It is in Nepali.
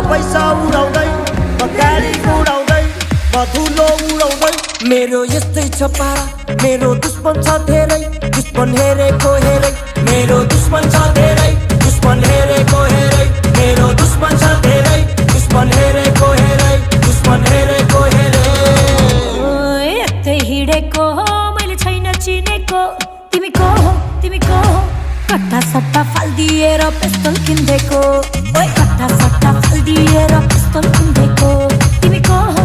पैसा उडाउँदै गाडी उडाउँदै धुलो उडाउँदै मेरो यस्तै छ पारा मेरो दुश्मन छ धेरै दुश्मन हेरेको हेरै मेरो दुश्मन छ धेरै दुश्मन हेरेको हेरै मेरो दुश्मन छ धेरै दुश्मन हेरेको हेरै दुश्मन हेरेको हेरै यतै हिडेको मैले छैन चिनेको तिमी को हो कट्टा सट्टा फाल्दिएर पिस्तल किन्देको ओए कट्टा सट्टा फाल्दिएर पिस्तल किन्देको तिमी को हो